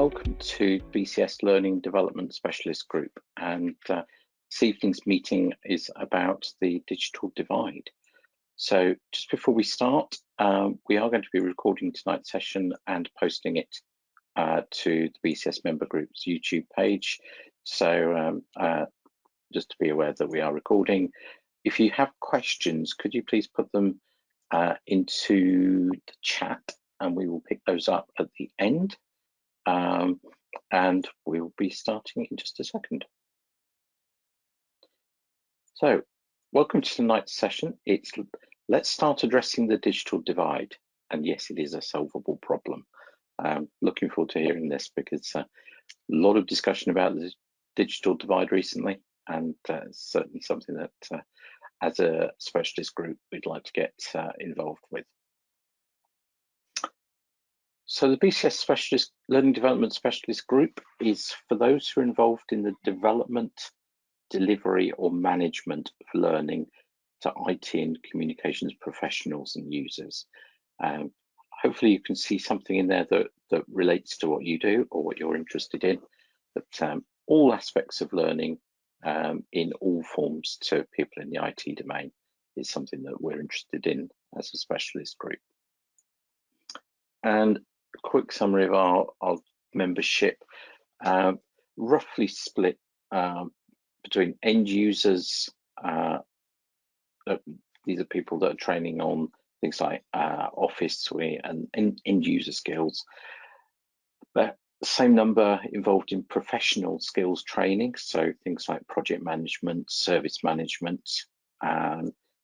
welcome to BCS Learning Development Specialist Group. And this evening's meeting is about the digital divide. So just before we start, we are going to be recording tonight's session and posting it to the BCS member group's YouTube page. So just to be aware that we are recording. If you have questions, could you please put them into the chat, and we will pick those up at the end. And we will be starting in just a second. So welcome to tonight's session. Let's start addressing the digital divide. And yes, it is a solvable problem. Looking forward to hearing this, because a lot of discussion about the digital divide recently, and certainly something that as a specialist group we'd like to get involved with. So the BCS Learning Development Specialist Group is for those who are involved in the development, delivery or management of learning to IT and communications professionals and users. Hopefully you can see something in there that relates to what you do or what you're interested in, but all aspects of learning in all forms to people in the IT domain is something that we're interested in as a specialist group. And a quick summary of our membership, roughly split between end users. These are people that are training on things like Office Suite and end user skills. But the same number involved in professional skills training, so things like project management, service management.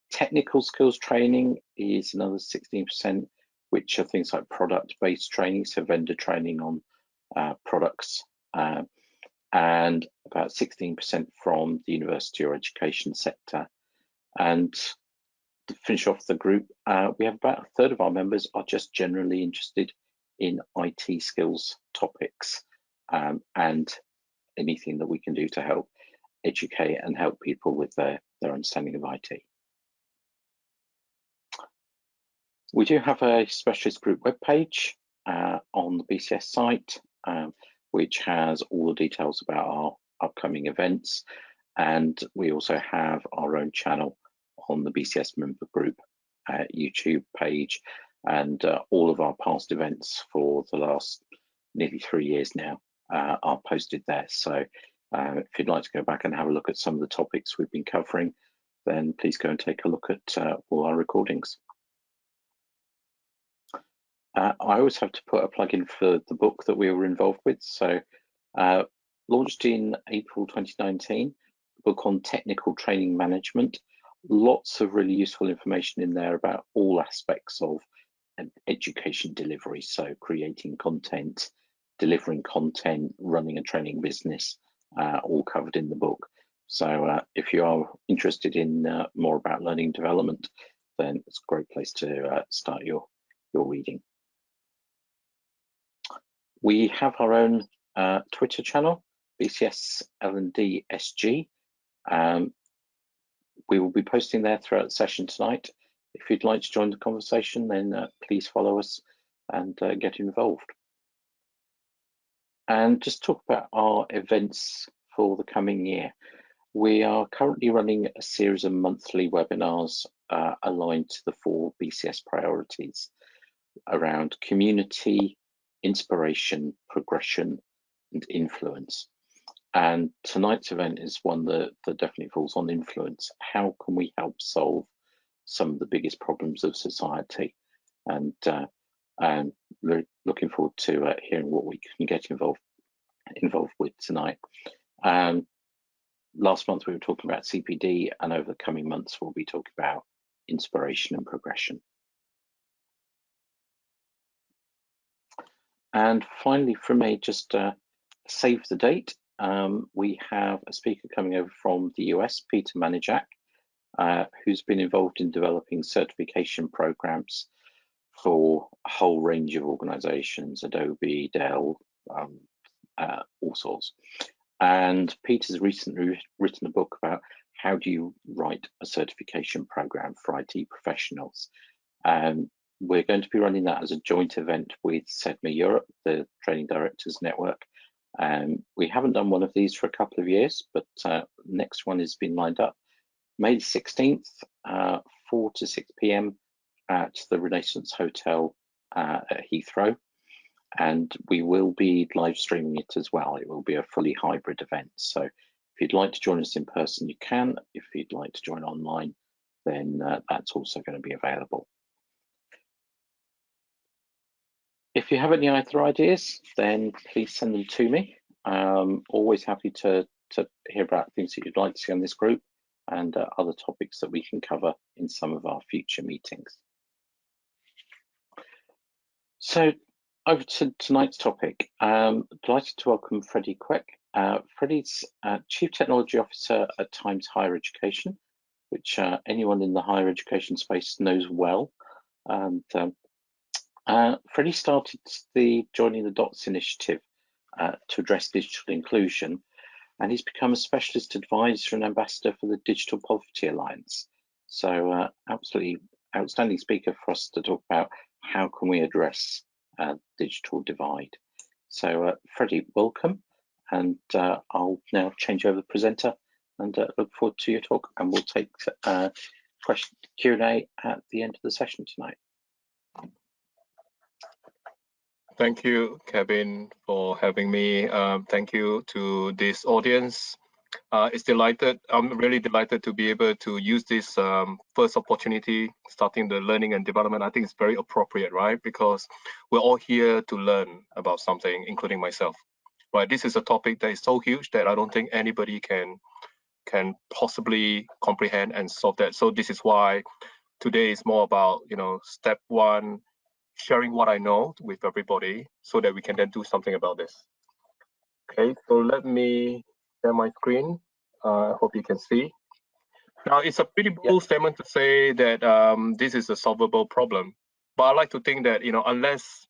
Technical skills training is another 16%, which are things like product-based training, so vendor training on products, and about 16% from the university or education sector. And to finish off the group, we have about a third of our members are just generally interested in IT skills topics, and anything that we can do to help educate and help people with their understanding of IT. We do have a specialist group webpage on the BCS site, which has all the details about our upcoming events. And we also have our own channel on the BCS member group YouTube page, and all of our past events for the last nearly 3 years now are posted there. So if you'd like to go back and have a look at some of the topics we've been covering, then please go and take a look at all our recordings. I always have to put a plug in for the book that we were involved with. So launched in April 2019, a book on technical training management. Lots of really useful information in there about all aspects of education delivery. So creating content, delivering content, running a training business, all covered in the book. So if you are interested in more about learning development, then it's a great place to start your reading. We have our own Twitter channel, BCS L&D SG. We will be posting there throughout the session tonight. If you'd like to join the conversation, then please follow us and get involved. And just talk about our events for the coming year. We are currently running a series of monthly webinars aligned to the 4 BCS priorities around community, inspiration, progression, and influence. And tonight's event is one that definitely falls on influence. How can we help solve some of the biggest problems of society? And looking forward to hearing what we can get involved with tonight. Last month we were talking about CPD, and over the coming months we'll be talking about inspiration and progression. And finally, from me, just save the date. We have a speaker coming over from the US, Peter Manijak, who's been involved in developing certification programs for a whole range of organizations, Adobe, Dell, all sorts. And Peter's recently written a book about how do you write a certification program for IT professionals. We're going to be running that as a joint event with SEDMA Europe, the Training Directors Network. We haven't done one of these for a couple of years, but next one has been lined up. May the 16th, 4 to 6 p.m. at the Renaissance Hotel at Heathrow. And we will be live streaming it as well. It will be a fully hybrid event. So if you'd like to join us in person, you can. If you'd like to join online, then that's also going to be available. If you have any other ideas, then please send them to me. Always happy to hear about things that you'd like to see on this group and other topics that we can cover in some of our future meetings. So over to tonight's topic. Delighted to welcome Freddie Quick. Freddie's Chief Technology Officer at Times Higher Education, which anyone in the higher education space knows well. And Freddie started the Joining the Dots initiative to address digital inclusion, and he's become a specialist advisor and ambassador for the Digital Poverty Alliance. So absolutely outstanding speaker for us to talk about how can we address digital divide. So Freddie, welcome, and I'll now change over the presenter and look forward to your talk, and we'll take question Q&A at the end of the session tonight. Thank you, Kevin, for having me. Thank you to this audience. I'm really delighted to be able to use this first opportunity, starting the learning and development. I think it's very appropriate, right? Because we're all here to learn about something, including myself, right? This is a topic that is so huge that I don't think anybody can possibly comprehend and solve that. So this is why today is more about, step one, sharing what I know with everybody so that we can then do something about this. Okay, so let me share my screen. I hope you can see. Now, it's a pretty bold statement to say that this is a solvable problem. But I like to think that, unless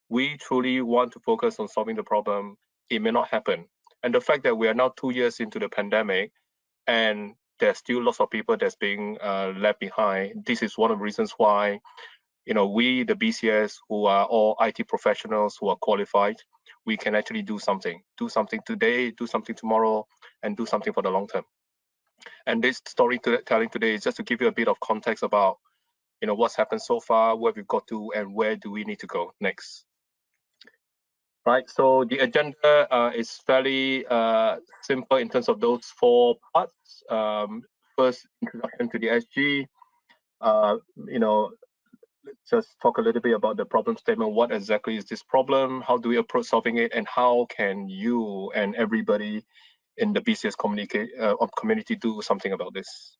we truly want to focus on solving the problem, it may not happen. And the fact that we are now 2 years into the pandemic and there's still lots of people that's being left behind, this is one of the reasons why we, the BCS, who are all IT professionals who are qualified, we can actually do something today, do something tomorrow, and do something for the long term. And this storytelling today is just to give you a bit of context about, what's happened so far, where we've got to, and where do we need to go next. Right, so the agenda is fairly simple in terms of those 4 parts. First, introduction to the SG, just talk a little bit about the problem statement. What exactly is this problem? How do we approach solving it? And how can you and everybody in the BCS community do something about this?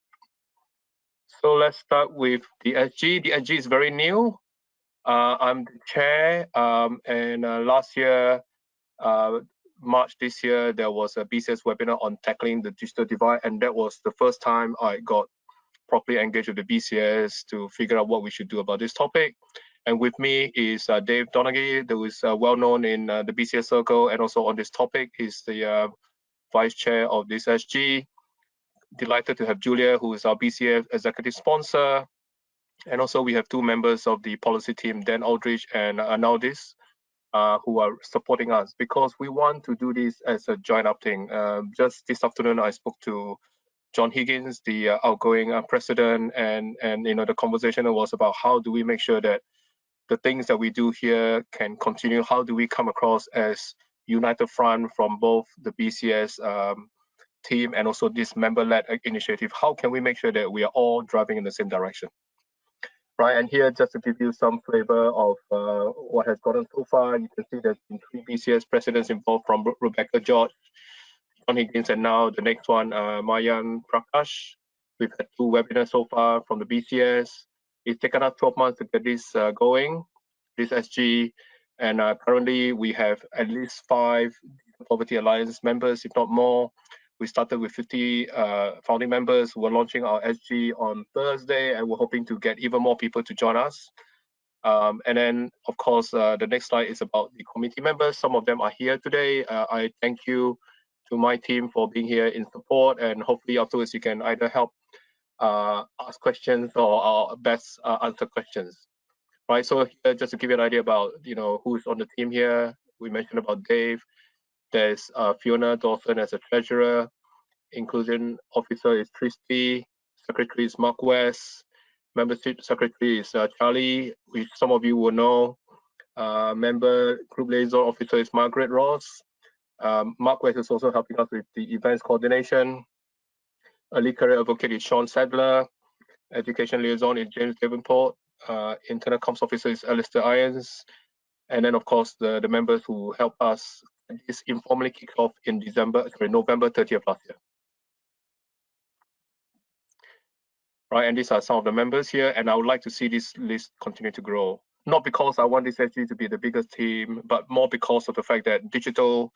So let's start with the SG. The SG is very new. I'm the chair, and last year, March this year, there was a BCS webinar on tackling the digital divide, and that was the first time I got properly engaged with the BCS to figure out what we should do about this topic. And with me is Dave Donaghy, who is well known in the BCS circle, and also on this topic, he's the vice chair of this SG. Delighted to have Julia, who is our BCS executive sponsor. And also we have 2 members of the policy team, Dan Aldrich and Arnaldis, who are supporting us because we want to do this as a joint up thing. Just this afternoon, I spoke to John Higgins, the outgoing president, and the conversation was about how do we make sure that the things that we do here can continue. How do we come across as united front from both the BCS team and also this member-led initiative? How can we make sure that we are all driving in the same direction? Right, and here just to give you some flavor of what has gotten so far, you can see there's been 3 BCS presidents involved, from Rebecca George, John Higgins, and now the next one, Mayan Prakash. We've had 2 webinars so far from the BCS. It's taken us 12 months to get this going, this SG, and currently we have at least 5 Poverty Alliance members, if not more. We started with 50 founding members. We're launching our SG on Thursday, and we're hoping to get even more people to join us. And then, of course, the next slide is about the committee members. Some of them are here today. I thank you to my team for being here in support, and hopefully afterwards you can either help ask questions or best answer questions. right? So here, just to give you an idea about, who's on the team here, we mentioned about Dave. There's Fiona Dawson as a treasurer. Inclusion officer is Tristy. Secretary is Mark West. Membership secretary is Charlie, which some of you will know. Member group liaison officer is Margaret Ross. Mark West is also helping us with the events coordination. Early career advocate is Sean Sadler. Education liaison is James Davenport. Internal comms officer is Alistair Irons. And then, of course, the members who help us. This informally kicked off in November 30th last year. Right, and these are some of the members here, and I would like to see this list continue to grow. Not because I want this SG to be the biggest team, but more because of the fact that digital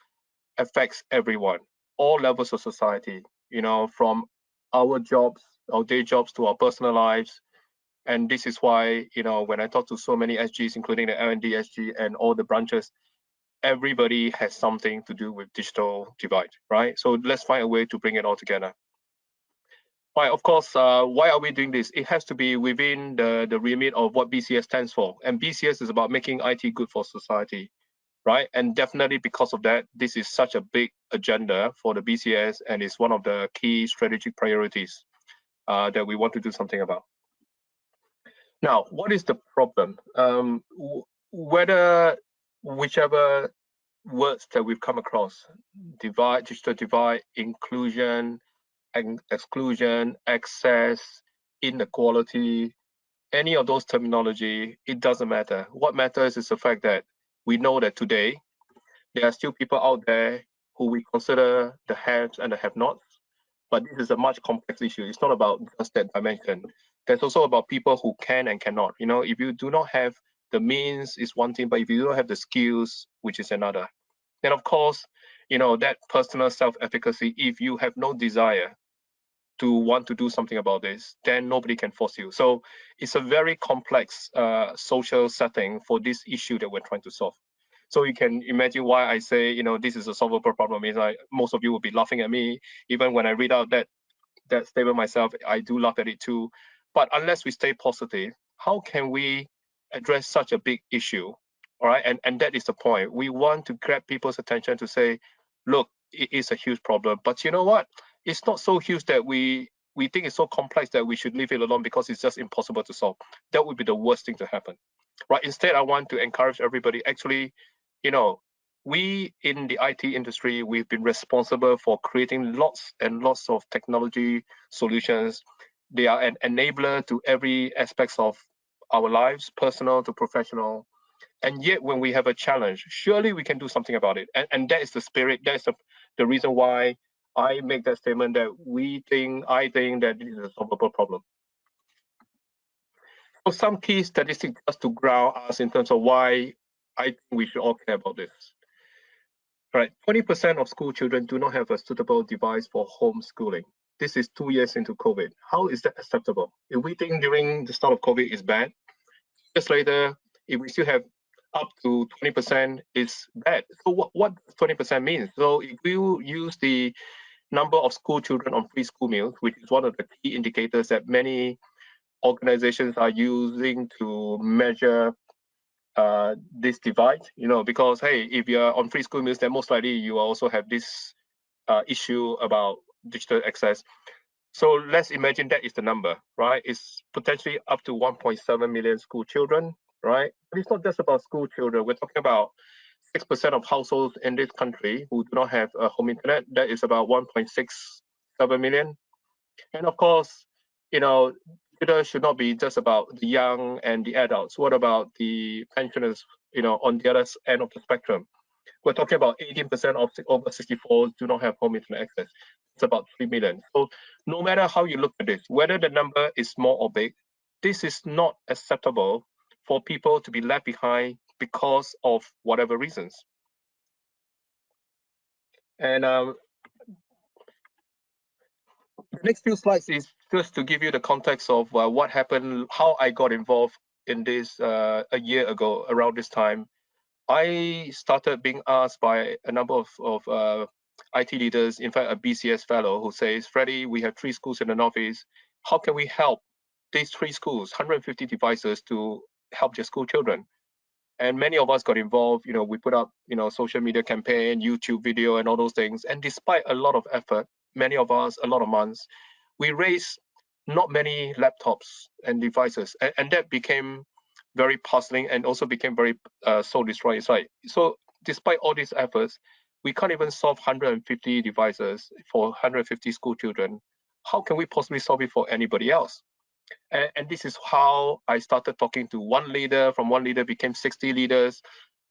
affects everyone, all levels of society, from our jobs, our day jobs to our personal lives. And this is why, when I talk to so many SGs, including the L&D SG and all the branches, everybody has something to do with digital divide, right? So let's find a way to bring it all together. Right, of course, why are we doing this? It has to be within the remit of what BCS stands for. And BCS is about making IT good for society, right? And definitely because of that, this is such a big agenda for the BCS, and it's one of the key strategic priorities that we want to do something about. Now, what is the problem? Whichever words that we've come across, divide, digital divide, inclusion, exclusion, access, inequality, any of those terminology, it doesn't matter. What matters is the fact that we know that today there are still people out there who we consider the haves and the have-nots, but this is a much complex issue. It's not about just that dimension. There's also about people who can and cannot. If you do not have the means, is one thing, but if you don't have the skills, which is another. Then of course, that personal self-efficacy, if you have no desire to want to do something about this, then nobody can force you. So it's a very complex social setting for this issue that we're trying to solve. So you can imagine why I say, this is a solvable problem. Is most of you will be laughing at me. Even when I read out that statement myself, I do laugh at it too. But unless we stay positive, how can we address such a big issue? All right, and that is the point. We want to grab people's attention to say, look, it is a huge problem, but you know what? It's not so huge that we think it's so complex that we should leave it alone because it's just impossible to solve. That would be the worst thing to happen, right? Instead, I want to encourage everybody. Actually, we in the IT industry, we've been responsible for creating lots and lots of technology solutions. They are an enabler to every aspects of our lives, personal to professional. And yet, when we have a challenge, surely we can do something about it. And that is the spirit. That's the reason why I make that statement that I think that this is a solvable problem. So some key statistics just to ground us in terms of why I think we should all care about this. Right, 20% of school children do not have a suitable device for homeschooling. This is 2 years into COVID. How is that acceptable? If we think during the start of COVID is bad, just later, if we still have up to 20%, it's bad. So what 20% means? So if you use the number of school children on free school meals, which is one of the key indicators that many organizations are using to measure this divide, because hey, if you're on free school meals, then most likely you also have this issue about digital access. So let's imagine that is the number, right? It's potentially up to 1.7 million school children, right? But it's not just about school children. We're talking about 6% of households in this country who do not have a home internet. That is about 1.67 million. And of course, it should not be just about the young and the adults. What about the pensioners, on the other end of the spectrum? We're talking about 18% of over 64 do not have home internet access. It's about 3 million. So no matter how you look at this, whether the number is small or big, this is not acceptable for people to be left behind because of whatever reasons. And the next few slides is just to give you the context of what happened, how I got involved in this a year ago around this time. I started being asked by a number of IT leaders, in fact, a BCS fellow who says, Freddie, we have 3 schools in the Northeast. How can we help these 3 schools, 150 devices, to help their school children. And many of us got involved. We put up, social media campaign, YouTube video, and all those things. And despite a lot of effort, many of us, a lot of months, we raised not many laptops and devices, and that became very puzzling and also became very soul destroying. So despite all these efforts, we can't even solve 150 devices for 150 school children. How can we possibly solve it for anybody else? And this is how I started talking to one leader. From one leader became 60 leaders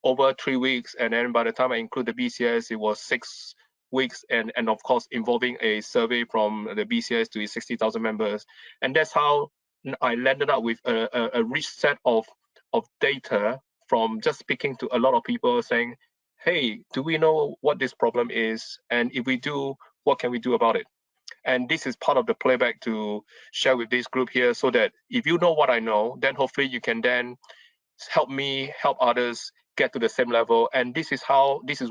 over 3 weeks. And then by the time I include the BCS, it was 6 weeks. And of course, involving a survey from the BCS to its 60,000 members. And that's how I landed up with a rich set of data from just speaking to a lot of people saying, hey, do we know what this problem is? And if we do, what can we do about it? And this is part of the playback to share with this group here, so that if you know what I know, then hopefully you can then help me help others get to the same level. And this is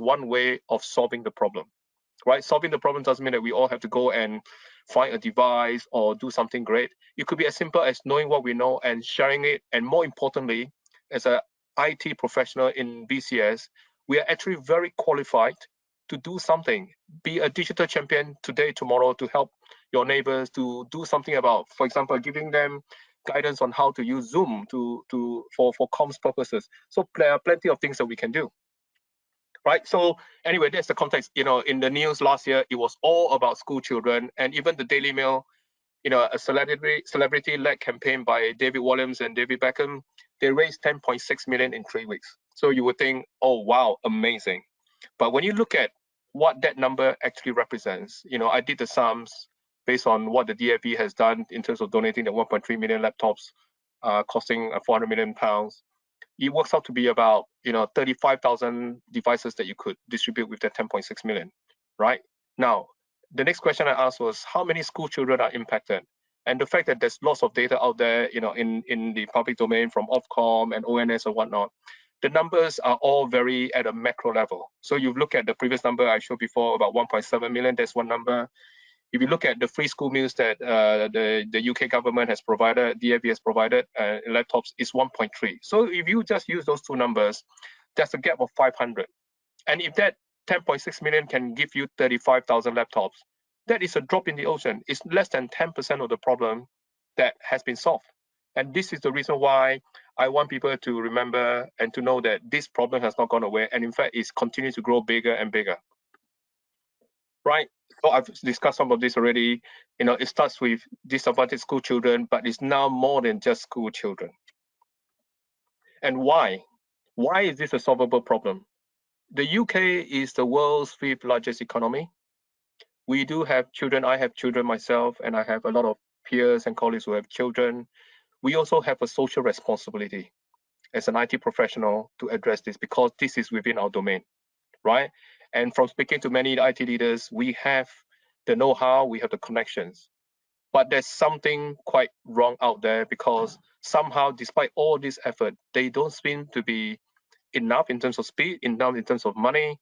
one way of solving the problem, right? Solving the problem doesn't mean that we all have to go and find a device or do something great. It could be as simple as knowing what we know and sharing it. And more importantly, as an IT professional in BCS, we are actually very qualified to do something. Be a digital champion today, tomorrow, to help your neighbors to do something about, for example, giving them guidance on how to use Zoom for comms purposes. So there are plenty of things that we can do. Right. So anyway, that's the context. In the news last year, it was all about school children, and even the Daily Mail, a celebrity-led campaign by David Williams and David Beckham, they raised 10.6 million in 3 weeks. So you would think, oh wow, amazing. But when you look at what that number actually represents, I did the sums based on what the DFE has done in terms of donating the 1.3 million laptops, costing 400 million pounds. It works out to be about 35,000 devices that you could distribute with that 10.6 million, right? Now, the next question I asked was, how many school children are impacted? And the fact that there's lots of data out there, in the public domain from Ofcom and ONS and whatnot, the numbers are all very at a macro level. So you look at the previous number I showed before, about 1.7 million, that's one number. If you look at the free school meals that the UK government has provided, DFE has provided, laptops is 1.3. So if you just use those two numbers, that's a gap of 500. And if that 10.6 million can give you 35,000 laptops, that is a drop in the ocean. It's less than 10% of the problem that has been solved. And this is the reason why I want people to remember and to know that this problem has not gone away. And in fact, it's continuing to grow bigger and bigger. Right. So I've discussed some of this already. It starts with disadvantaged school children, but it's now more than just school children. And why? Why is this a solvable problem? The UK is the world's 5th largest economy. We do have children. I have children myself, and I have a lot of peers and colleagues who have children. We also have a social responsibility as an IT professional to address this, because this is within our domain, right? And from speaking to many IT leaders, we have the know-how, we have the connections. But there's something quite wrong out there, because somehow, despite all this effort, they don't seem to be enough in terms of speed, enough in terms of money.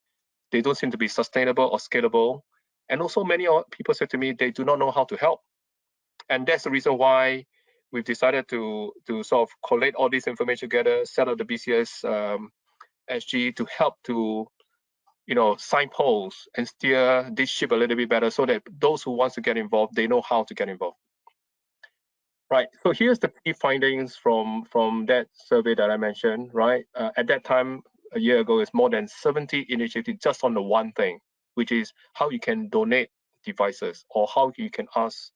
They don't seem to be sustainable or scalable. And also many people said to me, they do not know how to help. And that's the reason why we've decided to sort of collate all this information together, set up the BCS SG to help to signpost and steer this ship a little bit better, so that those who want to get involved, they know how to get involved. Right. So here's the key findings from that survey that I mentioned. Right. At that time, a year ago, it's more than 70 initiatives just on the one thing, which is how you can donate devices or how you can ask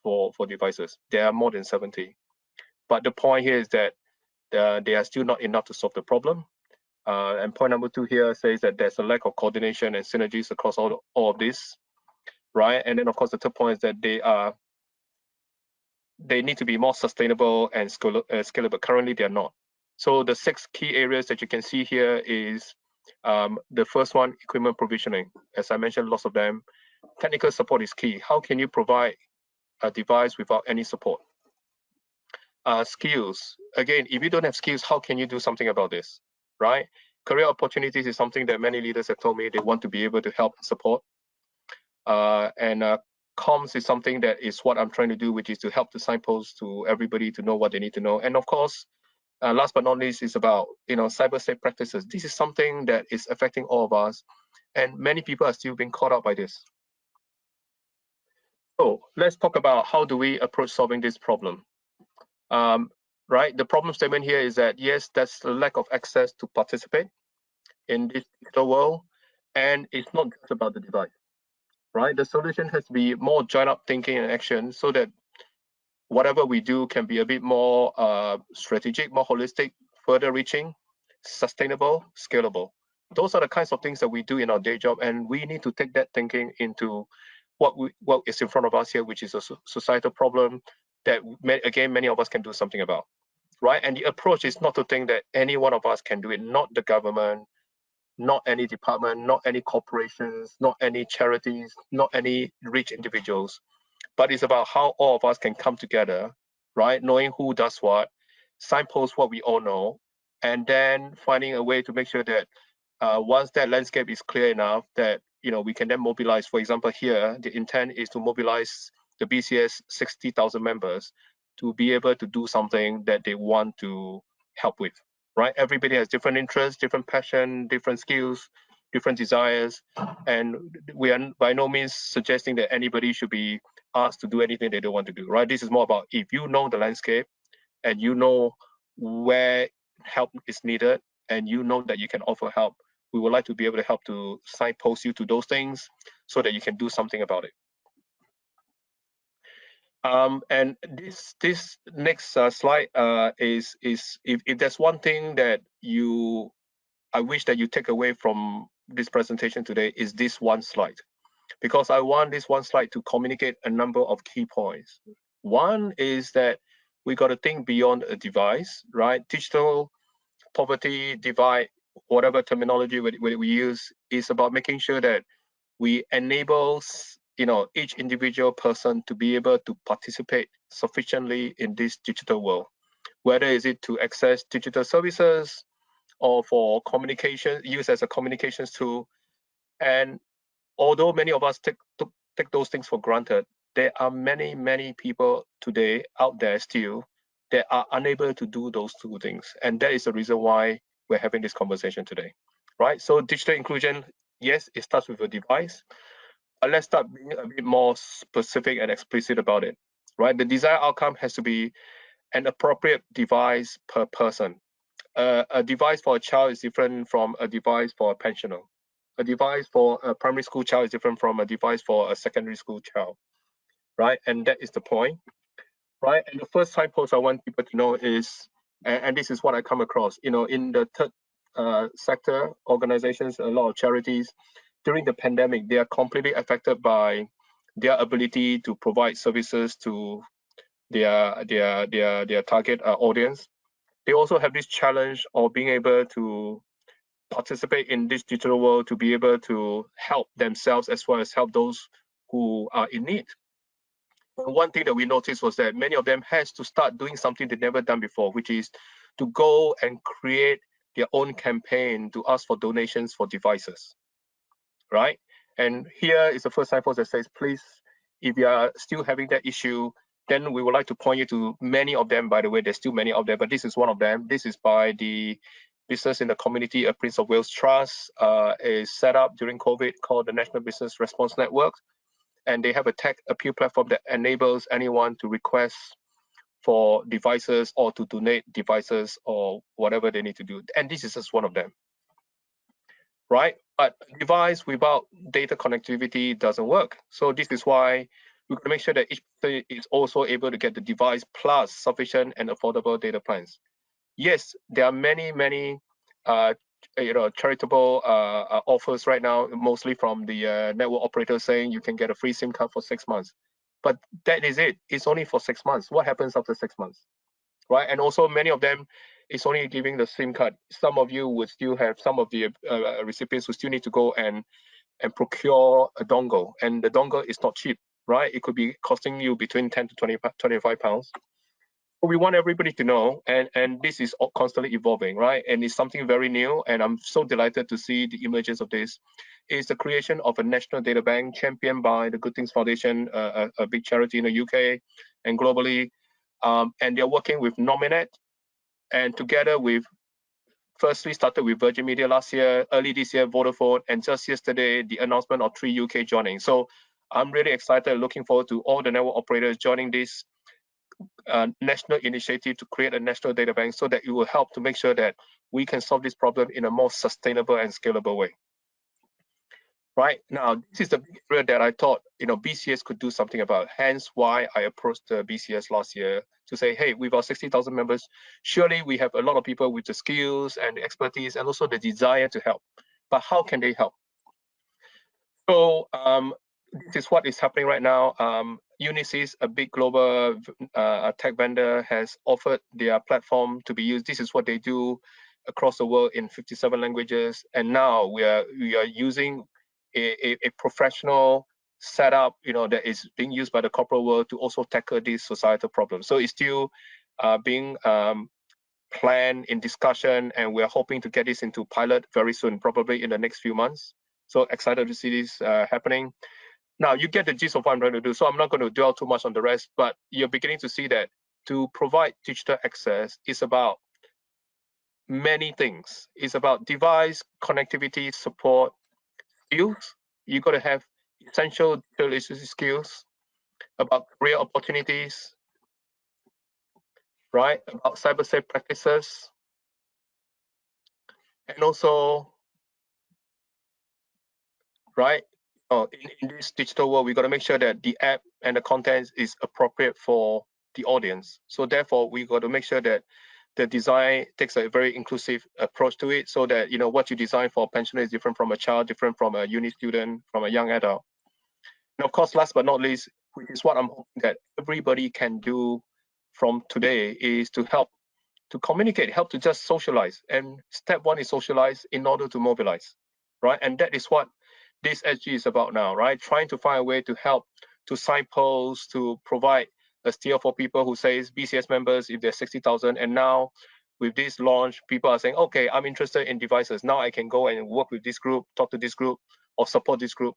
for devices. There are more than 70. But the point here is that they are still not enough to solve the problem. And point number 2 here says that there's a lack of coordination and synergies across all of this, right? And then of course the third point is that they need to be more sustainable and scalable. Currently they are not. So the 6 key areas that you can see here is the first one, equipment provisioning. As I mentioned, lots of them. Technical support is key. How can you provide a device without any support? Skills. Again, if you don't have skills, how can you do something about this, right? Career opportunities is something that many leaders have told me they want to be able to help and support. And comms is something that is what I'm trying to do, which is to help the signpost to everybody to know what they need to know. And of course, last but not least is about cyber safe practices. This is something that is affecting all of us, and many people are still being caught up by this. So let's talk about how do we approach solving this problem. Right, the problem statement here is that yes, there's a lack of access to participate in this digital world, and it's not just about the device. Right, the solution has to be more joined up thinking and action, so that whatever we do can be a bit more strategic, more holistic, further reaching, sustainable, scalable. Those are the kinds of things that we do in our day job, and we need to take that thinking into what is in front of us here, which is a societal problem that again many of us can do something about, right? And the approach is not to think that any one of us can do it, not the government, not any department, not any corporations, not any charities, not any rich individuals, but it's about how all of us can come together, right? Knowing who does what, signpost what we all know, and then finding a way to make sure that once that landscape is clear enough, that we can then mobilize. For example, here the intent is to mobilize the BCS 60,000 members to be able to do something that they want to help with. Right? Everybody has different interests, different passion, different skills, different desires, and we are by no means suggesting that anybody should be asked to do anything they don't want to do. Right? This is more about if you know the landscape and you know where help is needed and you know that you can offer help, we would like to be able to help to signpost you to those things so that you can do something about it. And this next slide is if there's one thing that I wish that you take away from this presentation today is this one slide, because I want this one slide to communicate a number of key points. One is that we got to think beyond a device, right? Digital poverty divide, whatever terminology we use, is about making sure that we enable each individual person to be able to participate sufficiently in this digital world, whether is it to access digital services or for communication, use as a communications tool. And although many of us take those things for granted, there are many people today out there still that are unable to do those two things, and that is the reason why we're having this conversation today, right? So digital inclusion, yes, it starts with a device, but let's start being a bit more specific and explicit about it, right? The desired outcome has to be an appropriate device per person. A device for a child is different from a device for a pensioner. A device for a primary school child is different from a device for a secondary school child, right? And that is the point, right? And the first signpost I want people to know is, and this is what I come across, in the third sector organizations, a lot of charities, during the pandemic, they are completely affected by their ability to provide services to their target audience. They also have this challenge of being able to participate in this digital world to be able to help themselves as well as help those who are in need. And one thing that we noticed was that many of them has to start doing something they've never done before, which is to go and create their own campaign to ask for donations for devices, right? And here is the first signpost that says, please, if you are still having that issue, then we would like to point you to many of them. By the way, there's still many of them, but this is one of them. This is by the Business in the Community, a Prince of Wales Trust, is set up during COVID called the National Business Response Network. And they have a tech appeal platform that enables anyone to request for devices or to donate devices or whatever they need to do. And this is just one of them, right? But a device without data connectivity doesn't work. So this is why we can make sure that each person is also able to get the device plus sufficient and affordable data plans. Yes, there are many charitable offers right now, mostly from the network operators saying you can get a free SIM card for 6 months. But that is it. It's only for 6 months. What happens after 6 months? Right? And also many of them, it's only giving the SIM card. Some of you would still have, some of the recipients who still need to go and procure a dongle. And the dongle is not cheap, right? It could be costing you between 10 to 25 pounds. We want everybody to know, and this is constantly evolving, right? And it's something very new, and I'm so delighted to see the emergence of this. Is the creation of a national data bank championed by the Good Things Foundation, a big charity in the UK and globally, and they're working with Nominet And together with, firstly started with Virgin Media last year, early this year, Vodafone, and just yesterday, the announcement of 3 UK joining. So I'm really excited, looking forward to all the network operators joining this national initiative to create a national data bank, so that it will help to make sure that we can solve this problem in a more sustainable and scalable way. Right now, this is the big area that I thought BCS could do something about. Hence why I approached the BCS last year to say, hey, with our 60,000 members, surely we have a lot of people with the skills and the expertise and also the desire to help. But how can they help? So this is what is happening right now. Unisys, a big global tech vendor, has offered their platform to be used. This is what they do across the world in 57 languages. And now we are using a professional setup, that is being used by the corporate world to also tackle these societal problems. So it's still being planned, in discussion, and we're hoping to get this into pilot very soon, probably in the next few months. So excited to see this happening. Now you get the gist of what I'm trying to do. So I'm not going to dwell too much on the rest, but you're beginning to see that to provide digital access is about many things. It's about device connectivity, support, skills. You got to have essential digital literacy skills, about career opportunities, right? About cyber safe practices, and also, right? In this digital world, we got to make sure that the app and the content is appropriate for the audience. So therefore, we got to make sure that the design takes a very inclusive approach to it, so that what you design for a pensioner is different from a child, different from a uni student, from a young adult. And of course, last but not least, which is what I'm hoping that everybody can do from today, is to help to communicate, help to just socialize. And step one is socialize in order to mobilize, right? And that is what this SG is about now, right? Trying to find a way to help, to signpost, to provide a steer for people who says BCS members, if they're 60,000, and now with this launch, people are saying, okay, I'm interested in devices. Now I can go and work with this group, talk to this group, or support this group.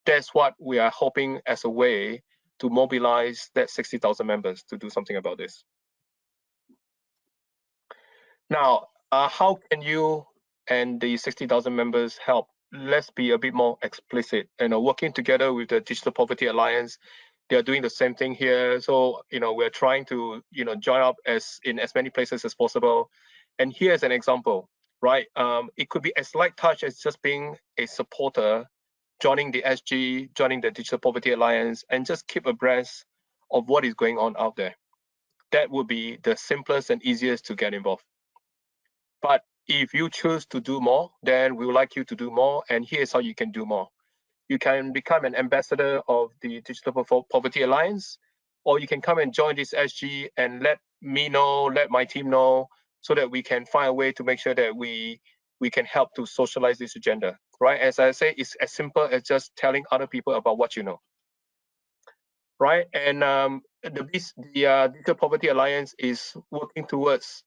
That's what we are hoping as a way to mobilize that 60,000 members to do something about this. Now, how can you and the 60,000 members help? Let's be a bit more explicit. Working together with the Digital Poverty Alliance, they are doing the same thing here. So, we're trying to, join up in as many places as possible. And here's an example, right? It could be as light touch as just being a supporter, joining the SG, joining the Digital Poverty Alliance, and just keep abreast of what is going on out there. That would be the simplest and easiest to get involved. But if you choose to do more, then we would like you to do more. And here's how you can do more. You can become an ambassador of the Digital Poverty Alliance, or you can come and join this SG and let me know, let my team know, so that we can find a way to make sure that we can help to socialize this agenda, right? As I say, it's as simple as just telling other people about what you know, right? And the Digital Poverty Alliance is working towards,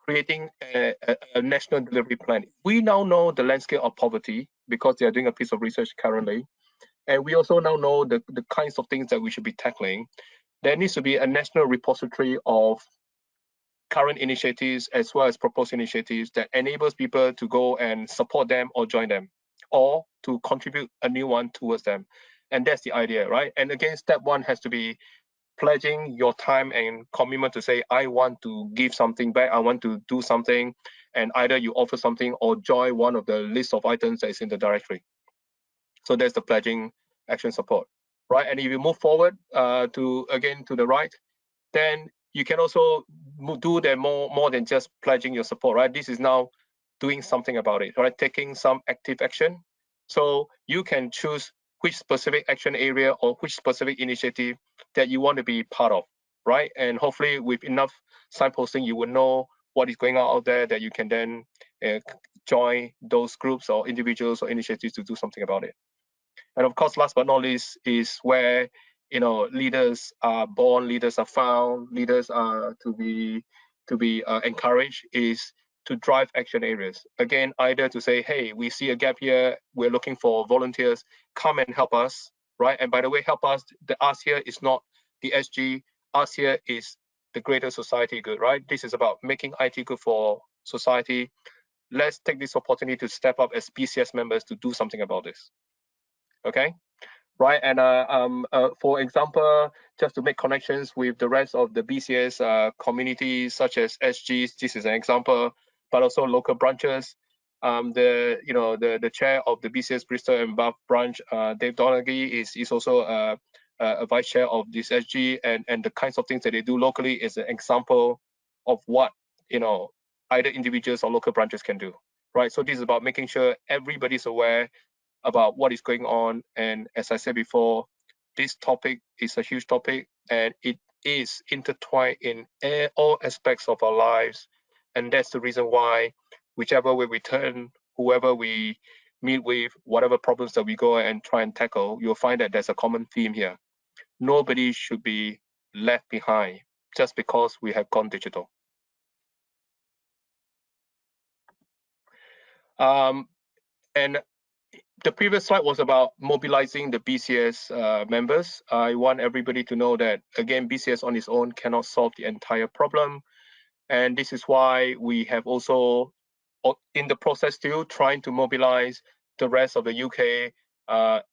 creating a national delivery plan. We now know the landscape of poverty because they are doing a piece of research currently. And we also now know the kinds of things that we should be tackling. There needs to be a national repository of current initiatives as well as proposed initiatives that enables people to go and support them or join them, or to contribute a new one towards them. And that's the idea, right? And again, step one has to be pledging your time and commitment to say, I want to give something back, I want to do something, and either you offer something or join one of the list of items that is in the directory. So that's the pledging action support, right? And if you move forward to the right, then you can also do that more than just pledging your support, right? This is now doing something about it, right? Taking some active action. So you can choose which specific action area or which specific initiative that you want to be part of, right? And hopefully with enough signposting, you will know what is going on out there, that you can then join those groups or individuals or initiatives to do something about it. And of course, last but not least is where leaders are born, leaders are found, leaders are to be encouraged, is to drive action areas. Again, either to say, hey, we see a gap here, we're looking for volunteers, come and help us, right? And by the way, help us, the us here is not the SG, us here is the greater society good, right? This is about making IT good for society. Let's take this opportunity to step up as BCS members to do something about this. Okay, right? And for example, just to make connections with the rest of the BCS communities, such as SGs, this is an example, but also local branches. The chair of the BCS Bristol and Bath branch, Dave Donaghy, is also a vice chair of this SG, and the kinds of things that they do locally is an example of what either individuals or local branches can do, right? So this is about making sure everybody's aware about what is going on. And as I said before, this topic is a huge topic, and it is intertwined in all aspects of our lives. And that's the reason why, whichever way we turn, whoever we meet with, whatever problems that we go and try and tackle, you'll find that there's a common theme here. Nobody should be left behind just because we have gone digital. And the previous slide was about mobilizing the BCS members. I want everybody to know that, again, BCS on its own cannot solve the entire problem. And this is why we have also, in the process still, trying to mobilize the rest of the UK.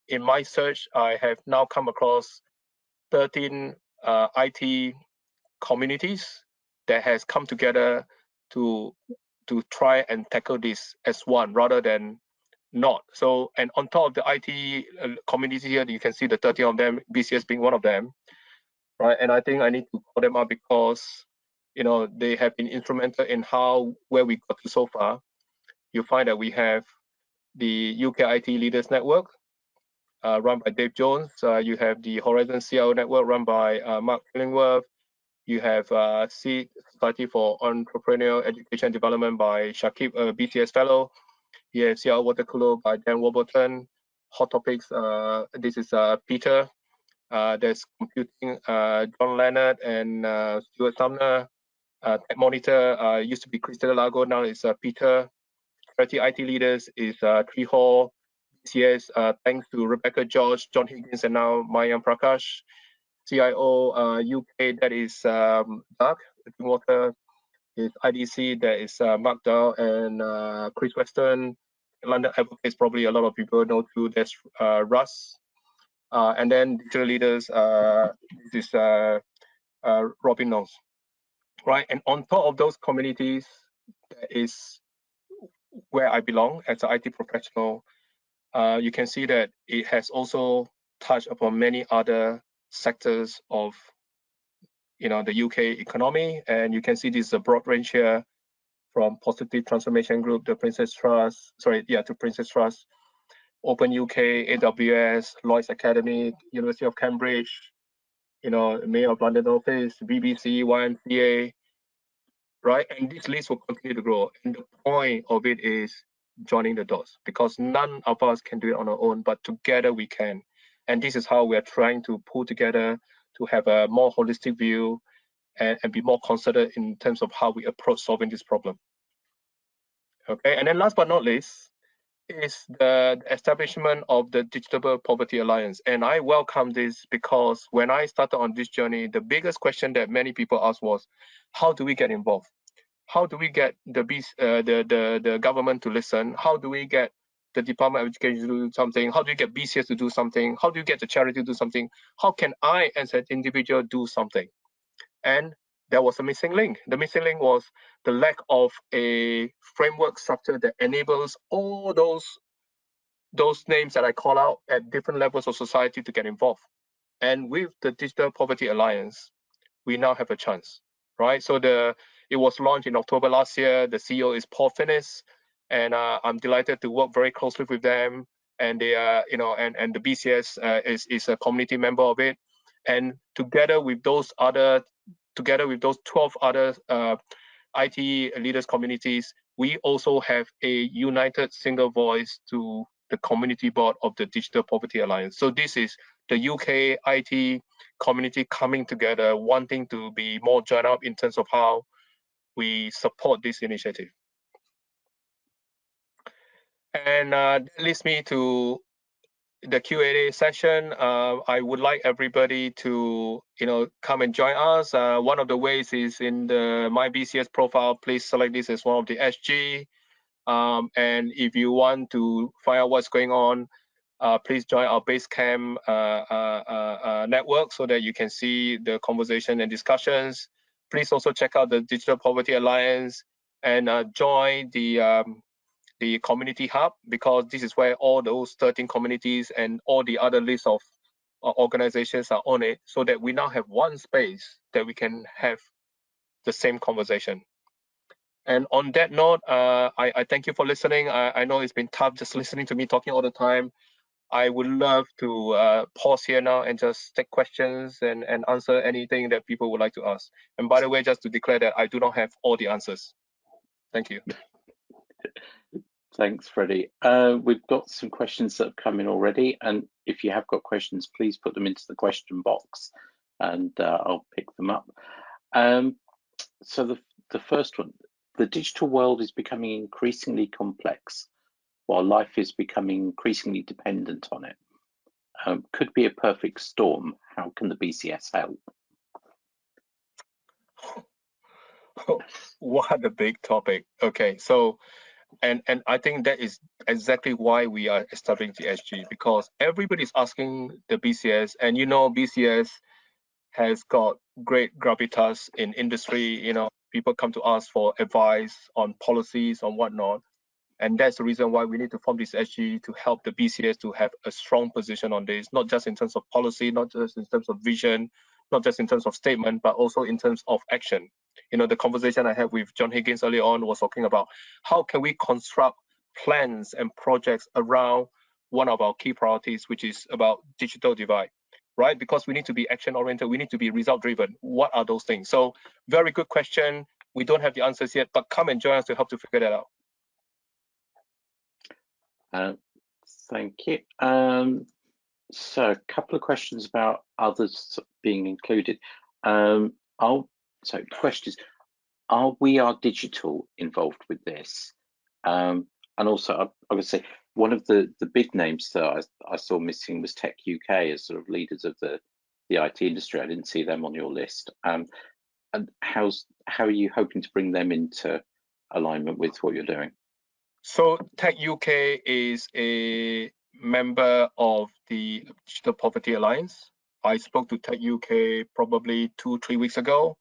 In my search, I have now come across 13 IT communities that has come together to try and tackle this as one rather than not. So, and on top of the IT community here, you can see the 30 of them, BCS being one of them, right? And I think I need to call them out because, they have been instrumental in where we got to so far. You find that we have the UK IT Leaders Network, run by Dave Jones. You have the Horizon CIO Network, run by Mark Illingworth. You have Seed Society for Entrepreneurial Education and Development by Shakib, a BCS fellow. You have CIO Water Cooler by Dan Warburton. Hot Topics, this is Peter. There's Computing, John Leonard and Stuart Sumner. Tech Monitor used to be Crystal Lago, now it's Peter. Charity IT Leaders is Tree BCS, thanks to Rebecca George, John Higgins, and now Mayan Prakash. CIO UK, that is Doug Water. Is IDC, that is Mark Dow and Chris Weston. London Advocates, probably a lot of people know too. There's Russ. And then digital leaders, this is Robin Knowles. Right, and on top of those communities, that is where I belong as an IT professional. You can see that it has also touched upon many other sectors of the UK economy, and you can see this is a broad range here, from Positive Transformation Group, to Princess Trust, Open UK, AWS, Lloyd's Academy, University of Cambridge, Mayor of London office, BBC, YMCA, right? And this list will continue to grow. And the point of it is joining the dots, because none of us can do it on our own, but together we can. And this is how we are trying to pull together to have a more holistic view and be more considered in terms of how we approach solving this problem. Okay, and then last but not least is the establishment of the Digital Poverty Alliance. And I welcome this because when I started on this journey, the biggest question that many people asked was, how do we get involved? How do we get the government to listen? How do we get the Department of Education to do something? How do you get BCS to do something? How do you get the charity to do something? How can I, as an individual, do something? And there was a missing link. The missing link was the lack of a framework structure that enables all those names that I call out at different levels of society to get involved. And with the Digital Poverty Alliance, we now have a chance, right? So it was launched in October last year. The CEO is Paul Finnis, and I'm delighted to work very closely with them. And they are, and the BCS is a community member of it. And together with those 12 other IT leaders communities, we also have a united single voice to the community board of the Digital Poverty Alliance. So this is the UK IT community coming together, wanting to be more joined up in terms of how we support this initiative. And that leads me to the Q&A session. I would like everybody to, come and join us. One of the ways is in the My BCS profile. Please select this as one of the SG. And if you want to find out what's going on, please join our Basecamp network so that you can see the conversation and discussions. Please also check out the Digital Poverty Alliance and join the community hub, because this is where all those 13 communities and all the other list of organizations are on it, so that we now have one space that we can have the same conversation. And on that note, I thank you for listening. I know it's been tough just listening to me talking all the time. I would love to pause here now and just take questions and answer anything that people would like to ask. And by the way, just to declare that I do not have all the answers. Thank you. Thanks, Freddie. We've got some questions that have come in already, and if you have got questions, please put them into the question box and I'll pick them up. So the first one, the digital world is becoming increasingly complex while life is becoming increasingly dependent on it. Could be a perfect storm. How can the BCS help? What a big topic. Okay, so and I think that is exactly why we are establishing the SG, because everybody's asking the BCS, and BCS has got great gravitas in industry. People come to us for advice on policies, on whatnot. And that's the reason why we need to form this SG to help the BCS to have a strong position on this, not just in terms of policy, not just in terms of vision, not just in terms of statement, but also in terms of action. The conversation I had with John Higgins earlier on was talking about how can we construct plans and projects around one of our key priorities, which is about digital divide, right? Because we need to be action oriented, we need to be result driven. What are those things? So very good question. We don't have the answers yet, but come and join us to help to figure that out. Thank you. So a couple of questions about others being included. So questions, are We Are Digital involved with this? And also I would say one of the big names that I saw missing was Tech UK as sort of leaders of the IT industry. I didn't see them on your list. And how are you hoping to bring them into alignment with what you're doing? So Tech UK is a member of the Digital Poverty Alliance. I spoke to Tech UK probably 2-3 weeks ago,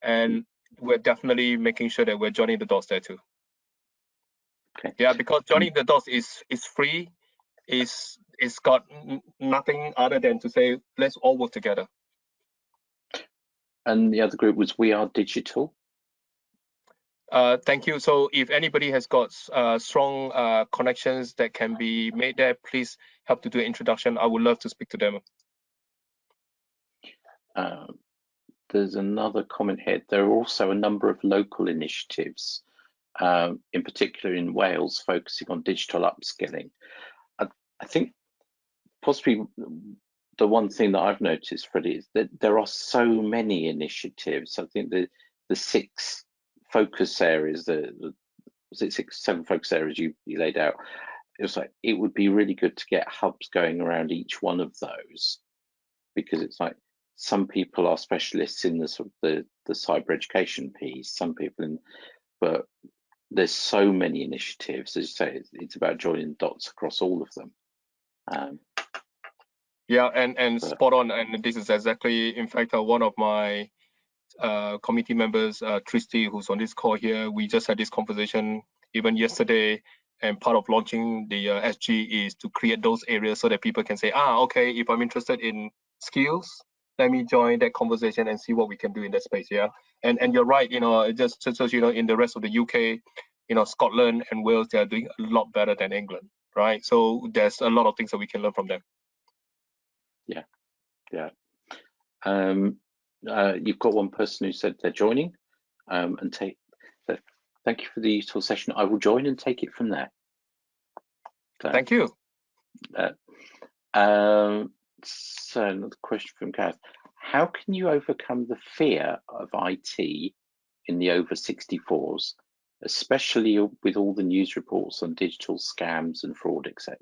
and we're definitely making sure that we're joining the dots there too. Okay. Yeah, because joining the dots is free. It's got nothing other than to say let's all work together. And the other group was We Are Digital. Thank you. So if anybody has got strong connections that can be made there, please help to do an introduction. I would love to speak to them. There's another comment here. There are also a number of local initiatives, in particular in Wales, focusing on digital upskilling. I think possibly the one thing that I've noticed, Freddie, is that there are so many initiatives. I think the 6 focus areas, was it 6-7 focus areas you laid out? It was like it would be really good to get hubs going around each one of those, because it's like some people are specialists in the sort of the cyber education piece, some people in, but there's so many initiatives. As you say, it's about joining the dots across all of them. Yeah, and spot on. And this is exactly, in fact, one of my committee members, Tristy, who's on this call here. We just had this conversation even yesterday, and part of launching the SG is to create those areas so that people can say, okay, if I'm interested in skills, let me join that conversation and see what we can do in that space. Yeah, and you're right. Just so you know, in the rest of the UK, Scotland and Wales, they are doing a lot better than England, right? So there's a lot of things that we can learn from them. Yeah. You've got one person who said they're joining, and thank you for the useful session. I will join and take it from there. Thank you. So another question from Gareth. How can you overcome the fear of IT in the over 64s, especially with all the news reports on digital scams and fraud, etc.?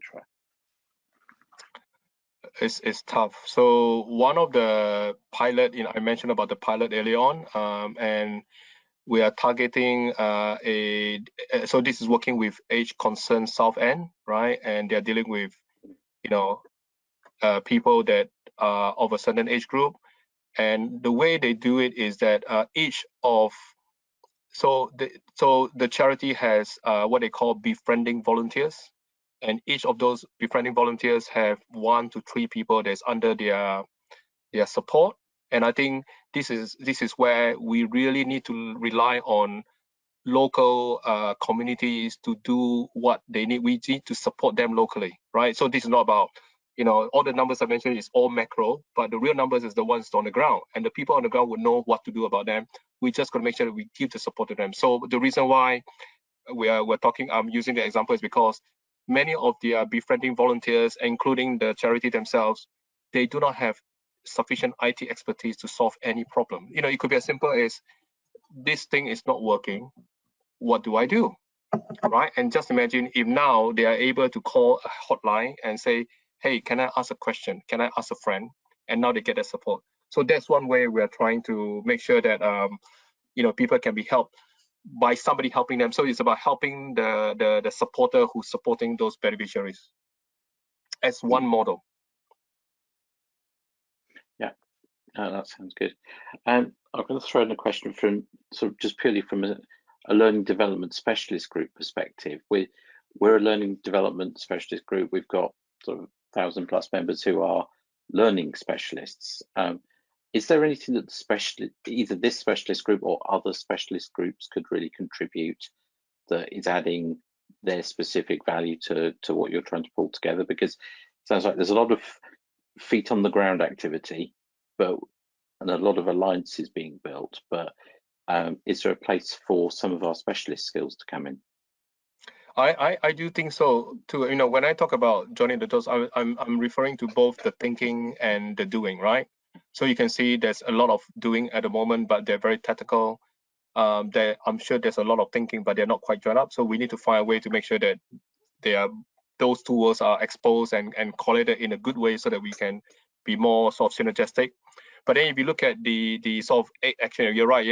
is tough. So one of the pilot, I mentioned about the pilot early on, and we are targeting so this is working with age concerned South End, right? And they're dealing with, people that are of a certain age group. And the way they do it is that each of so the charity has what they call befriending volunteers, and each of those befriending volunteers have 1 to 3 people that's under their support. And I think this is where we really need to rely on local communities to do what they need. We need to support them locally, right? So this is not about, all the numbers I mentioned is all macro, but the real numbers is the ones on the ground, and the people on the ground would know what to do about them. We just got to make sure that we give the support to them. So the reason why we're talking, I'm using the example is because many of the befriending volunteers, including the charity themselves, they do not have sufficient IT expertise to solve any problem. It could be as simple as this thing is not working. What do I do? Right? And just imagine if now they are able to call a hotline and say, hey, can I ask a question? Can I ask a friend? And now they get the support. So that's one way we are trying to make sure that people can be helped by somebody helping them. So it's about helping the supporter who's supporting those beneficiaries as one model. Yeah, that sounds good. I'm going to throw in a question from sort of just purely from a learning development specialist group perspective. We're a learning development specialist group. We've got sort of 1,000+ members who are learning specialists. Is there anything that either this specialist group or other specialist groups could really contribute that is adding their specific value to what you're trying to pull together? Because it sounds like there's a lot of feet on the ground activity, and a lot of alliances being built, but is there a place for some of our specialist skills to come in? I do think so too. When I talk about joining the dots, I'm referring to both the thinking and the doing, right? So you can see there's a lot of doing at the moment, but they're very tactical. I'm sure there's a lot of thinking, but they're not quite joined up. So we need to find a way to make sure that those two worlds are exposed and collated in a good way, so that we can be more sort of synergistic. But then if you look at the sort of 8 action, you're right.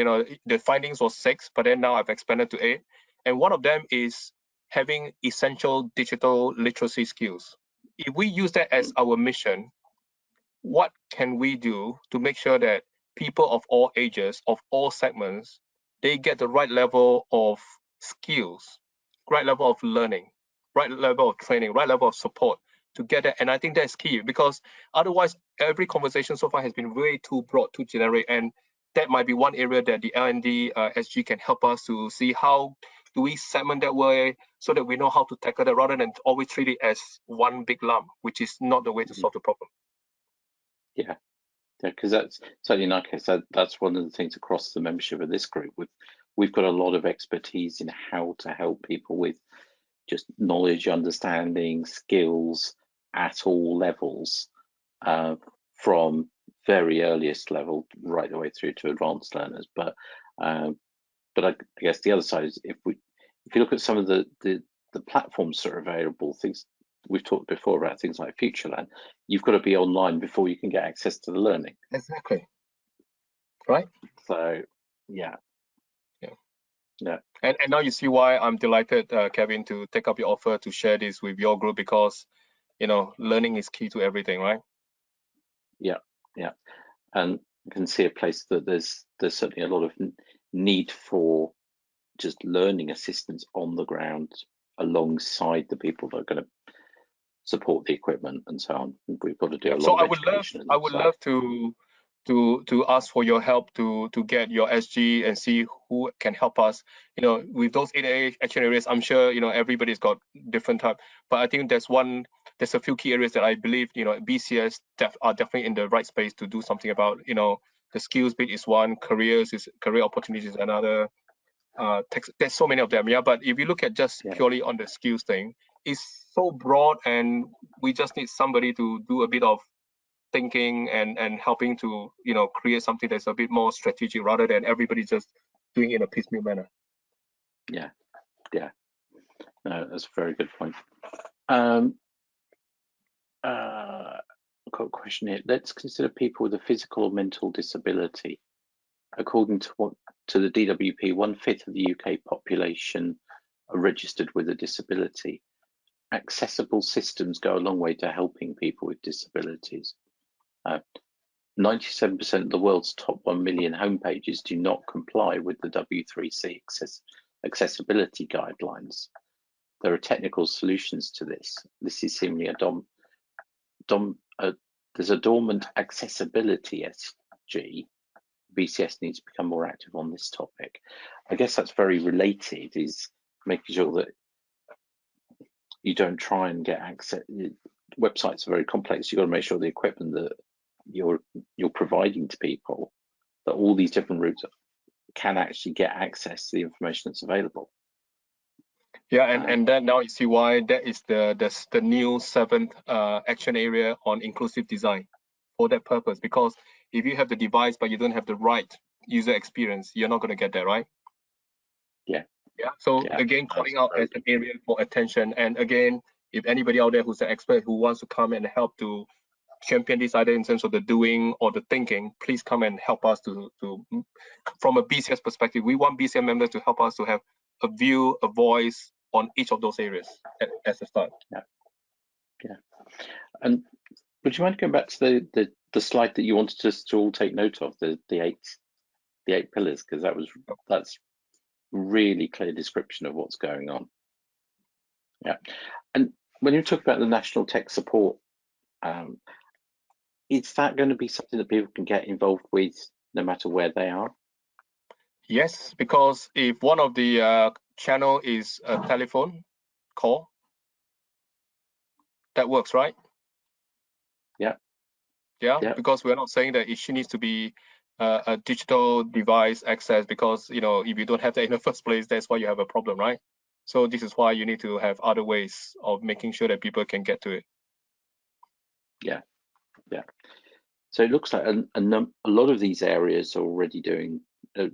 The findings was 6, but then now I've expanded to 8, and one of them is having essential digital literacy skills. If we use that as our mission, what can we do to make sure that people of all ages, of all segments, they get the right level of skills, right level of learning, right level of training, right level of support to get that? And I think that's key, because otherwise every conversation so far has been way too broad, too generic, and that might be one area that the L&D SG can help us to see how do we segment that way, so that we know how to tackle that, rather than always treat it as one big lump, which is not the way to solve the problem. Yeah, because that's certainly, like I said, that's one of the things across the membership of this group. We've got a lot of expertise in how to help people with just knowledge, understanding, skills at all levels, from very earliest level right the way through to advanced learners. But I guess the other side is, if you look at some of the platforms that are available, things we've talked before about, things like FutureLearn, you've got to be online before you can get access to the learning. Exactly. Right. So yeah. And now you see why I'm delighted, Kevin, to take up your offer to share this with your group, because learning is key to everything, right? Yeah, and you can see a place that there's certainly a lot of need for just learning assistance on the ground alongside the people that are going to support the equipment and so on. We've got to do a lot of education. I would love to ask for your help to get your SG and see who can help us. With those 8 action areas, I'm sure everybody's got different type, but I think there's a few key areas that I believe BCS are definitely in the right space to do something about. The skills bit is one, career opportunities is another. There's so many of them, yeah. But if you look at just purely on the skills thing, it's so broad, and we just need somebody to do a bit of thinking and helping to create something that's a bit more strategic, rather than everybody just doing it in a piecemeal manner. Yeah, no, that's a very good point. I've got a question here. Let's consider people with a physical or mental disability. According to the DWP, 1/5 of the UK population are registered with a disability. Accessible systems go a long way to helping people with disabilities. 97% of the world's top 1 million homepages do not comply with the W3C accessibility guidelines. There are technical solutions to this. This is seemingly there's a dormant accessibility SG. BCS needs to become more active on this topic. I guess that's very related, is making sure that you don't try and get access. Websites are very complex. You've got to make sure the equipment that you're providing to people, that all these different routes can actually get access to the information that's available. Yeah, and then now you see why that is the new 7th action area on inclusive design for that purpose. Because if you have the device but you don't have the right user experience, you're not going to get there, right? Yeah. Yeah. So yeah, again, calling out as an area for attention. And again, if anybody out there who's an expert who wants to come and help to champion this either in terms of the doing or the thinking, please come and help us to from a BCS perspective. We want BCS members to help us to have a view, a voice on each of those areas as a start. Yeah. And would you mind going back to the slide that you wanted us to all take note of, the eight pillars, because that's really clear description of what's going on. Yeah. And when you talk about the national tech support, is that going to be something that people can get involved with no matter where they are? Yes, because if one of the channel is a telephone call, that works, right? Yeah, because we're not saying that it needs to be a digital device access, because if you don't have that in the first place, that's why you have a problem, right? So this is why you need to have other ways of making sure that people can get to it. Yeah. So it looks like a lot of these areas are already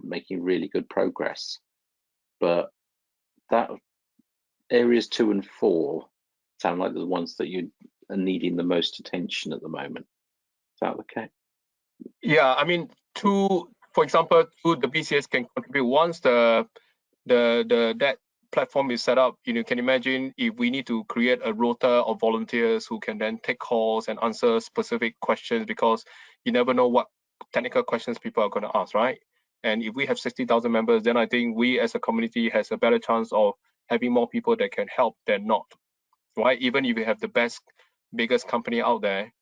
making really good progress, but that areas 2 and 4 sound like the ones that you are needing the most attention at the moment. Is that okay? Yeah, I mean, for example, the BCS can contribute once that platform is set up. You can imagine if we need to create a rota of volunteers who can then take calls and answer specific questions, because you never know what technical questions people are going to ask, right? And if we have 60,000 members, then I think we as a community has a better chance of having more people that can help than not, right? Even if you have the biggest company out there,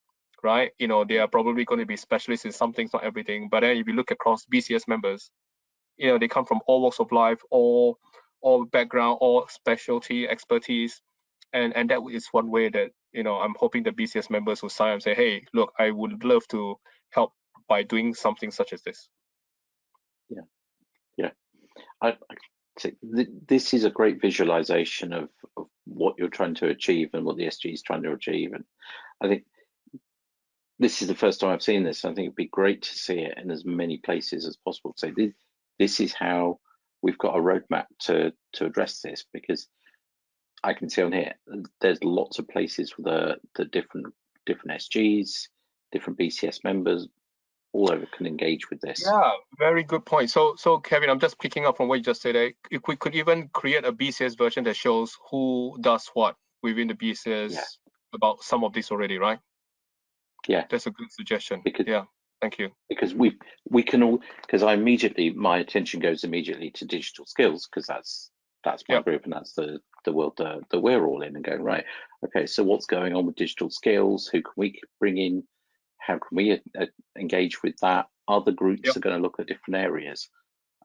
right? They are probably going to be specialists in some things, not everything. But then if you look across BCS members, they come from all walks of life, all background, all specialty, expertise, and that is one way that I'm hoping the BCS members will sign up and say, hey, look, I would love to help by doing something such as this. Yeah. This is a great visualization of what you're trying to achieve and what the SG is trying to achieve, and I think this is the first time I've seen this. I think it'd be great to see it in as many places as possible. So this is how we've got a roadmap to address this, because I can see on here there's lots of places with the different SGs, different BCS members all over can engage with this. Yeah, very good point. So Kevin, I'm just picking up from what you just said. If we could even create a BCS version that shows who does what within the BCS about some of this already, right? Yeah, that's a good suggestion. Thank you. Because we can all, because my attention goes immediately to digital skills, because that's my group and that's the world that we're all in, and going, right, okay, so what's going on with digital skills? Who can we bring in? How can we engage with that? Other groups are going to look at different areas,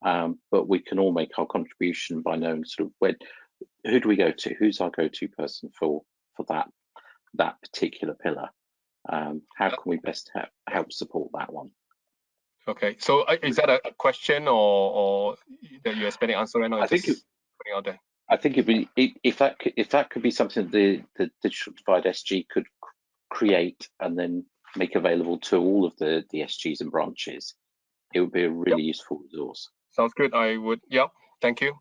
but we can all make our contribution by knowing sort of who do we go to? Who's our go-to person for that particular pillar? How can we best help support that one? Okay, so is that a question or that you're expecting answer right now? I think putting out there. I think if that could be something the Digital Divide SG could create and then make available to all of the SGs and branches, it would be a really useful resource. Sounds good. I would. Thank you.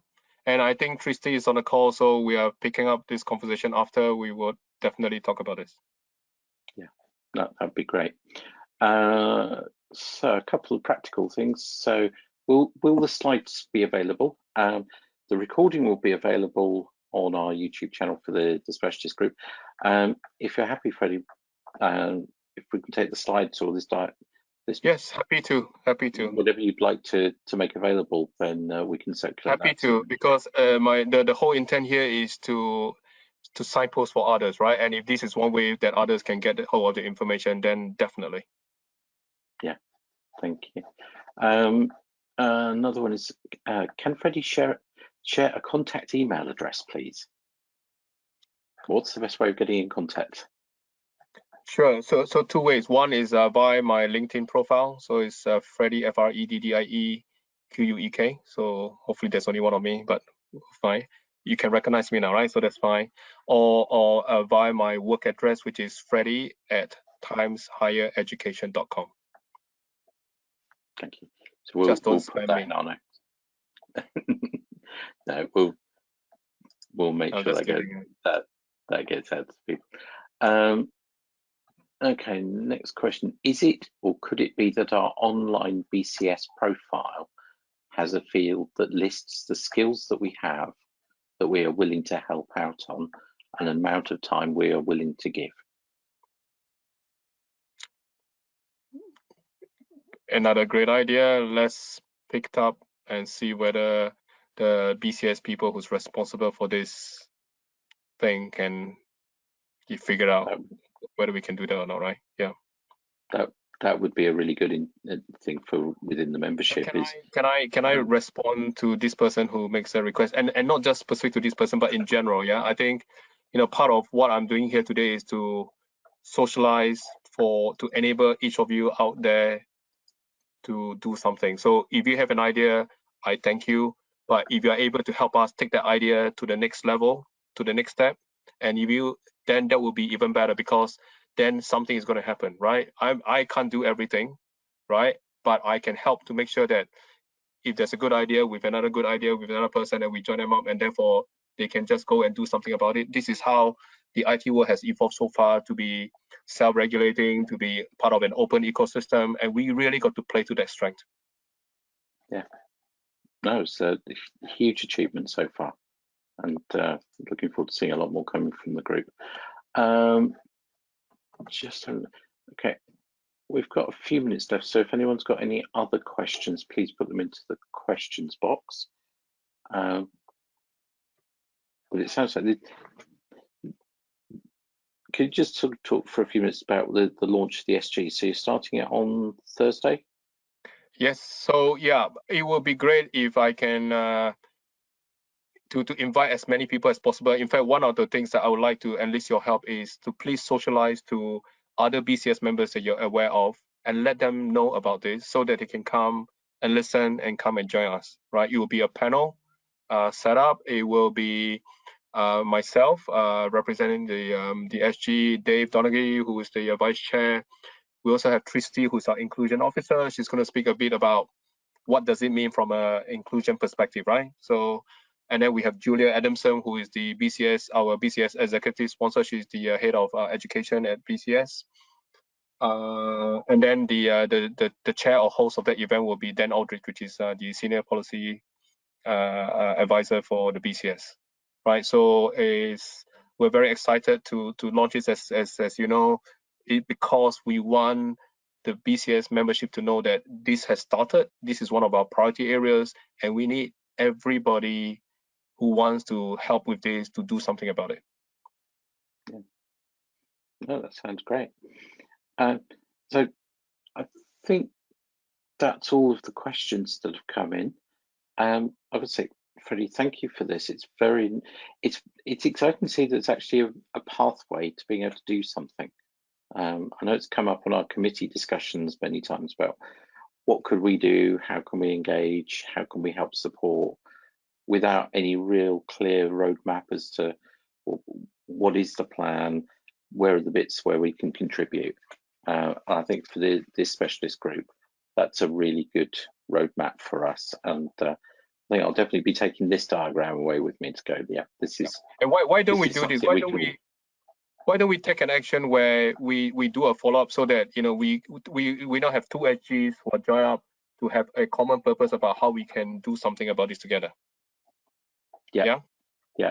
And I think Tristy is on the call, so we are picking up this conversation after. We would definitely talk about this. that'd be great. So a couple of practical things. So will the slides be available? The recording will be available on our YouTube channel for the specialist group. If you're happy, Freddie, if we can take the slides or this. Yes, happy to. Whatever you'd like to make available, then we can circulate. Happy to, because the whole intent here is to signpost for others, right? And if this is one way that others can get hold of the information, then definitely. Yeah, thank you. Another one is, can Freddie share a contact email address, please? What's the best way of getting in contact? Sure. So two ways. One is via my LinkedIn profile. So it's Freddie, FREDDIEQUEK. So hopefully there's only one of me, but fine. You can recognize me now, right? So that's fine. Or via my work address, which is freddie@timeshighereducation.com. Thank you. So we'll put that in on it. No, we'll make sure that gets out to people. Okay, next question. Is it or could it be that our online BCS profile has a field that lists the skills that we have that we are willing to help out on and an amount of time we are willing to give? Another great idea. Let's pick it up and see whether the BCS people who's responsible for this thing can figure out whether we can do that or not, right? Yeah. That would be a really good thing for within the membership. Can I respond to this person who makes a request, and not just specific to this person, but in general? Yeah, I think part of what I'm doing here today is to socialize to enable each of you out there to do something. So if you have an idea, I thank you. But if you are able to help us take that idea to the next level, to the next step, and then that will be even better, because then something is going to happen, right? I can't do everything, right? But I can help to make sure that if there's a good idea with another good idea with another person, and we join them up, and therefore they can just go and do something about it. This is how the IT world has evolved so far, to be self-regulating, to be part of an open ecosystem, and we really got to play to that strength. Yeah, no, it's a huge achievement so far, and looking forward to seeing a lot more coming from the group. Okay, we've got a few minutes left, so if anyone's got any other questions, please put them into the questions box. But it sounds like could you just sort of talk for a few minutes about the launch of the SG? So you're starting it on Thursday? Yes. So yeah, it will be great if I can to invite as many people as possible. In fact, one of the things that I would like to enlist your help is to please socialize to other BCS members that you're aware of, and let them know about this so that they can come and listen and come and join us, right? It will be a panel set up. It will be myself representing the SG, Dave Donaghy, who is the vice chair. We also have Tristy, who's our inclusion officer. She's going to speak a bit about what does it mean from an inclusion perspective, right? So, and then we have Julia Adamson, who is the our BCS executive sponsor. She's the head of education at BCS. And then the chair or host of that event will be Dan Aldrich, which is the senior policy advisor for the BCS, right? So we're very excited to launch this as you know, because we want the BCS membership to know that this has started. This is one of our priority areas, and we need everybody who wants to help with this to do something about it. Yeah. No, that sounds great. So I think that's all of the questions that have come in. I would say, Freddie, thank you for this. It's exciting to see that it's actually a pathway to being able to do something. I know it's come up on our committee discussions many times about what could we do, how can we engage, how can we help support, without any real clear roadmap as to what is the plan, where are the bits where we can contribute. I think for this specialist group, that's a really good roadmap for us, and I think I'll definitely be taking this diagram away with me to go, yeah, this is. And why don't we do this? why don't we take an action where we do a follow-up so that, you know, we now have two SGs who are joined up to have a common purpose about how we can do something about this together. Yeah.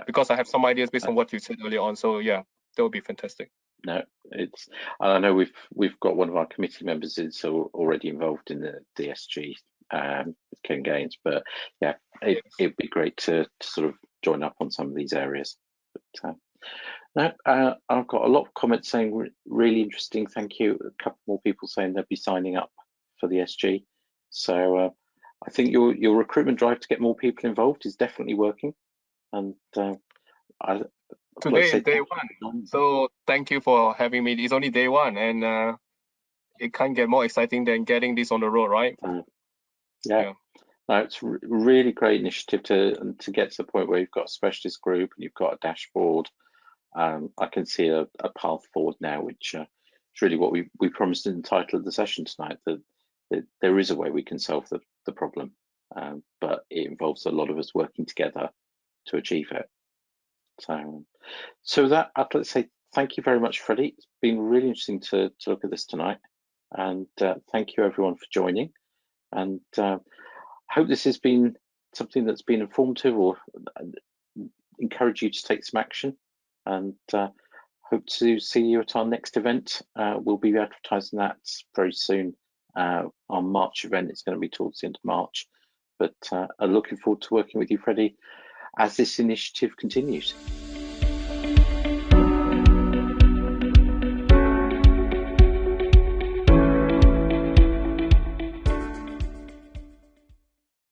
Because I have some ideas based on what you said earlier on. So yeah, that would be fantastic. No, it's. I know we've got one of our committee members is already involved in the DSG, Ken Gaines. But yeah, it'd be great to sort of join up on some of these areas. But no, I've got a lot of comments saying really interesting. Thank you. A couple more people saying they'll be signing up for the SG. So I think your recruitment drive to get more people involved is definitely working. And today is day one, so thank you for having me. It's only day one, and it can't get more exciting than getting this on the road, right? Yeah. No, it's really great initiative to get to the point where you've got a specialist group and you've got a dashboard. I can see a path forward now, which is really what we promised in the title of the session tonight, that there is a way we can solve the problem, but it involves a lot of us working together to achieve it. So that let's say thank you very much, Freddie. It's been really interesting to look at this tonight, and thank you everyone for joining. And I hope this has been something that's been informative or encourage you to take some action. And hope to see you at our next event. We'll be advertising that very soon. Our March event is going to be towards the end of March. But I'm looking forward to working with you, Freddie, as this initiative continues.